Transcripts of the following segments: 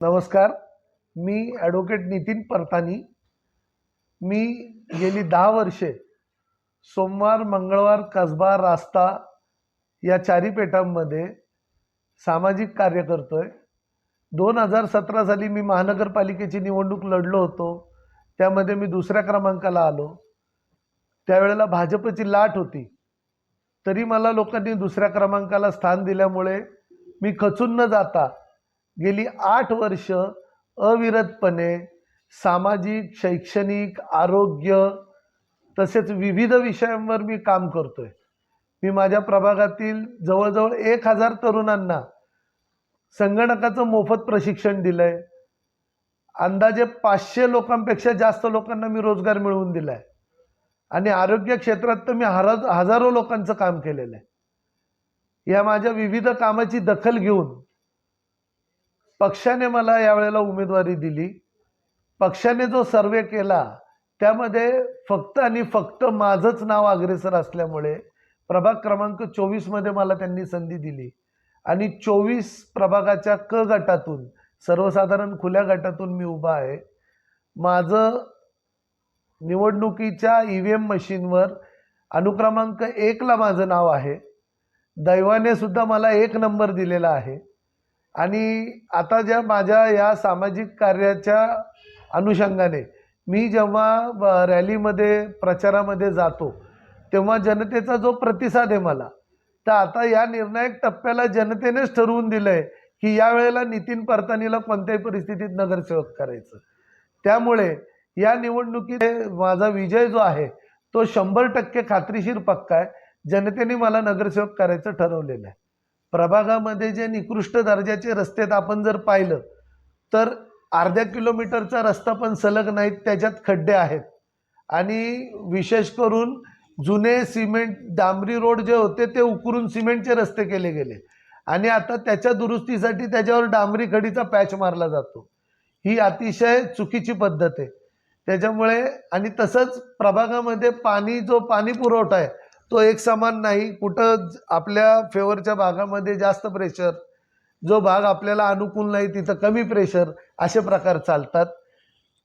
नमस्कार. मी ॲडव्होकेट नितीन परतानी. मी गेली 10 वर्षे सोमवार, मंगळवार, कसबा, रास्ता या चारी पेठांमध्ये सामाजिक कार्य करतोय. 2017 साली मी महानगरपालिकेची निवडणूक लढलो होतो. त्यामध्ये मी दुसऱ्या क्रमांकाला आलो. त्यावेळेला भाजपची लाट होती. तरी मला लोकांनी दुसऱ्या क्रमांकाला स्थान दिल्यामुळे मी खचून न जाता गेली 8 वर्ष अविरतपणे सामाजिक, शैक्षणिक, आरोग्य तसेच विविध विषयांवर मी काम करतोय. मी माझ्या प्रभागातील जवळजवळ 1000 तरुणांना संगणकाचं मोफत प्रशिक्षण दिलंय. अंदाजे 500 लोकांपेक्षा जास्त लोकांना मी रोजगार मिळवून दिलाय. आणि आरोग्य क्षेत्रात तर मी हजारो लोकांचं काम केलेलं आहे. या माझ्या विविध कामाची दखल घेऊन पक्षाने मला यावेळेला उमेदवारी दिली. पक्षाने जो सर्वे केला त्यामध्ये फक्त आणि फक्त माझंच नाव अग्रेसर असल्यामुळे प्रभाग क्रमांक 24 मध्ये मला त्यांनी संधी दिली. आणि 24 प्रभागाच्या क गटातून, सर्वसाधारण खुल्या गटातून मी उभा आहे. माझं निवडणुकीच्या EVM मशीनवर अनुक्रमांक 1 ला माझं नाव आहे. दैवाने सुद्धा मला 1 नंबर दिलेला आहे. आणि आता ज्या माझ्या या सामाजिक कार्याच्या अनुषंगाने मी जेव्हा रॅलीमध्ये, प्रचारामध्ये जातो तेव्हा जनतेचा जो प्रतिसाद आहे मला, तर आता या निर्णायक टप्प्याला जनतेनेच ठरवून दिलंय की यावेळेला नितीन परतानीला कोणत्याही परिस्थितीत नगरसेवक करायचं. त्यामुळे या निवडणुकीत माझा विजय जो आहे तो 100% खात्रीशीर पक्का आहे. जनतेने मला नगरसेवक करायचं ठरवलेलं आहे. प्रभागामध्ये जे निकृष्ट दर्जाचे रस्ते आपण जर पाहिलं तर अर्ध्या किलोमीटरचा रस्ता पण सलग नाहीत, त्याच्यात खड्डे आहेत. आणि विशेष करून जुने सिमेंट डांबरी रोड जे होते ते उकरून सिमेंटचे रस्ते केले गेले आणि आता त्याच्या दुरुस्तीसाठी त्याच्यावर डांबरी खडीचा पॅच मारला जातो. ही अतिशय चुकीची पद्धत आहे. त्याच्यामुळे आणि तसंच प्रभागामध्ये पाणी पुरवठा आहे तो एक समान नाही. कुठं आपल्या फेवरच्या भागामध्ये जास्त प्रेशर, जो भाग आपल्याला अनुकूल नाही तिथं कमी प्रेशर, असे प्रकार चालतात.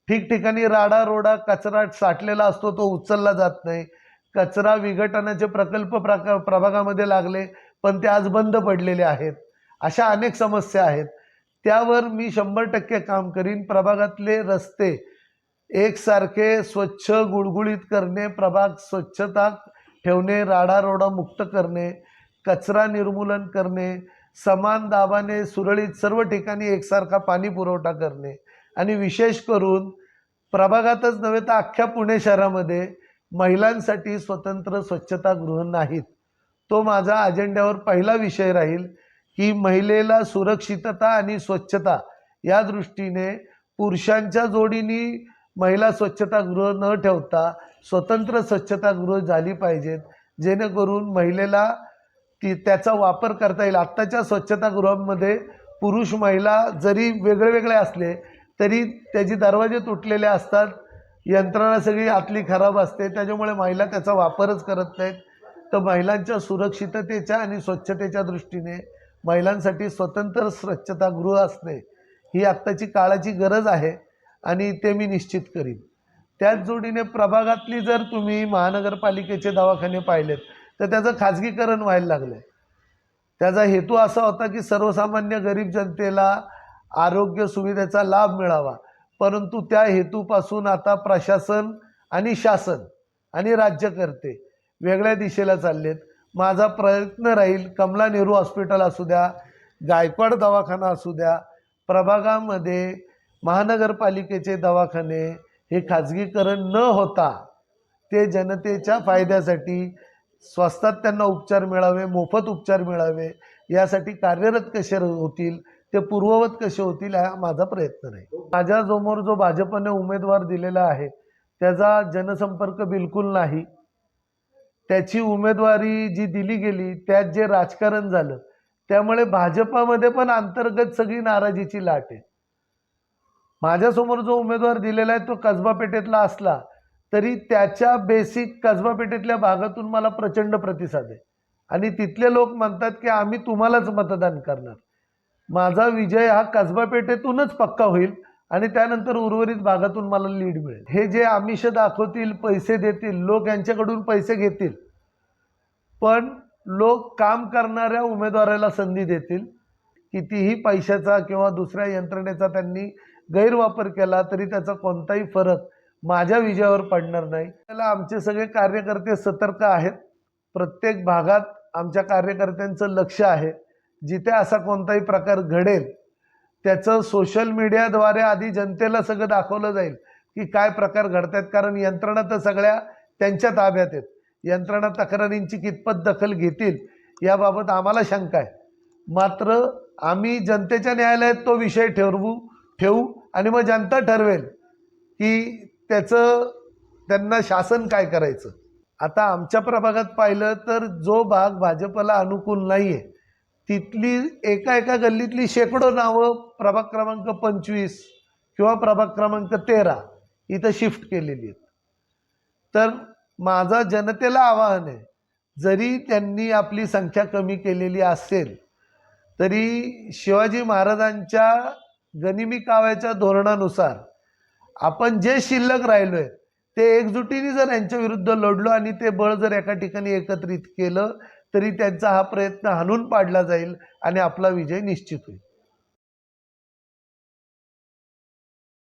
ठिकठिकाणी राडा रोडा कचरा साठलेला असतो, तो उचलला जात नाही. कचरा विघटनाचे प्रकल्प प्रभागामध्ये लागले पण ते आज बंद पडलेले आहेत. अशा अनेक समस्या आहेत. त्यावर मी 100% काम करीन. प्रभागातले रस्ते एकसारखे स्वच्छ गुळगुळीत करणे, प्रभाग स्वच्छता ठेवणे, राडारोडा मुक्त करणे, कचरा निर्मूलन करणे, समान दाबाने सुरळीत सर्व ठिकाणी एकसारखा पाणी पुरवठा करणे आणि विशेष करून प्रभागातच नव्हे तर अख्ख्या पुणे शहरामध्ये महिलांसाठी स्वतंत्र स्वच्छतागृह नाहीत. तो माझा अजेंड्यावर पहिला विषय राहील की महिलेला सुरक्षितता आणि स्वच्छता या दृष्टीने पुरुषांच्या जोडीने महिला स्वच्छतागृह न ठेवता स्वतंत्र स्वच्छतागृह झाली पाहिजेत, जेणेकरून महिलेला त्याचा वापर करता येईल. आत्ताच्या स्वच्छतागृहांमध्ये पुरुष महिला जरी वेगळे वेगळे असले तरी त्याचे दरवाजे तुटलेले असतात, यंत्रणा सगळी आतली खराब असते, त्याच्यामुळे महिला त्याचा वापरच करत नाहीत. तर महिलांच्या सुरक्षिततेच्या आणि स्वच्छतेच्या दृष्टीने महिलांसाठी स्वतंत्र स्वच्छतागृह असणे ही आत्ताची काळाची गरज आहे आणि ते मी निश्चित करीन. त्याच जोडीने प्रभागातली जर तुम्ही महानगरपालिकेचे दवाखाने पाहिलेत तर त्याचं खाजगीकरण व्हायला लागलं. त्याचा हेतू असा होता की सर्वसामान्य गरीब जनतेला आरोग्य सुविधेचा लाभ मिळावा, परंतु त्या हेतूपासून आता प्रशासन आणि शासन आणि राज्यकर्ते वेगळ्या दिशेला चाललेत. माझा प्रयत्न राहील कमला नेहरू हॉस्पिटल असू द्या, गायकवाड दवाखाना असू द्या, प्रभागामध्ये महानगरपालिकेचे दवाखाने हे खाजगीकरण न होता ते जनतेच्या फायद्यासाठी स्वस्तात त्यांना उपचार मिळावे, मोफत उपचार मिळावे, यासाठी कार्यरत कसे होतील, ते पूर्ववत कसे होतील, हा माझा प्रयत्न राहील. माझ्यासमोर जो भाजपने उमेदवार दिलेला आहे त्याचा जनसंपर्क बिलकुल नाही. त्याची उमेदवारी जी दिली गेली त्यात जे राजकारण झालं त्यामुळे भाजपामध्ये पण अंतर्गत सगळी नाराजीची लाट आहे. माझ्यासमोर जो उमेदवार दिलेला आहे तो कसबा पेठेतला असला तरी त्याच्या बेसिक कसबा पेठेतल्या भागातून मला प्रचंड प्रतिसाद आहे आणि तिथले लोक म्हणतात की आम्ही तुम्हालाच मतदान करणार. माझा विजय हा कसबा पेठेतूनच पक्का होईल आणि त्यानंतर उर्वरित भागातून मला लीड मिळेल. हे जे आमिष दाखवतील, पैसे देतील, लोक यांच्याकडून पैसे घेतील, पण लोक काम करणाऱ्या उमेदवाराला संधी देतील. कितीही पैशाचा किंवा दुसऱ्या यंत्रणेचा त्यांनी गैरवापर केला तरी त्याचा कोणताही फरक माझ्या विजयावर पडणार नाही. त्याला आमचे सगळे कार्यकर्ते सतर्क आहेत. प्रत्येक भागात आमच्या कार्यकर्त्यांचं लक्ष आहे. जिथे असा कोणताही प्रकार घडेल त्याचं सोशल मीडियाद्वारे आधी जनतेला सगळं दाखवलं जाईल की काय प्रकार घडतात, कारण यंत्रणा तर सगळ्या त्यांच्या ताब्यात आहेत. यंत्रणा तक्रारींची कितपत दखल घेतील याबाबत आम्हाला शंका आहे. मात्र आम्ही जनतेच्या न्यायालयात तो विषय ठेवू आणि मग जनता ठरवेल की त्यांना शासन काय करायचं. आता आमच्या प्रभागात पाहिलं तर जो भाग भाजपला अनुकूल नाही आहे तिथली एका गल्लीतली शेकडो नावं प्रभाग क्रमांक 25 किंवा प्रभाग क्रमांक 13 इथं शिफ्ट केलेली आहेत. तर माझा जनतेला आवाहन आहे, जरी त्यांनी आपली संख्या कमी केलेली असेल तरी शिवाजी महाराजांच्या गनिमी काव्याच्या धोरणानुसार आपण जे शिल्लक राहिलो आहे ते एकजुटीने जर यांच्या विरुद्ध लढलो आणि ते बळ जर एका ठिकाणी एकत्रित केलं तरी त्यांचा हा प्रयत्न हाणून पाडला जाईल आणि आपला विजय निश्चित होईल.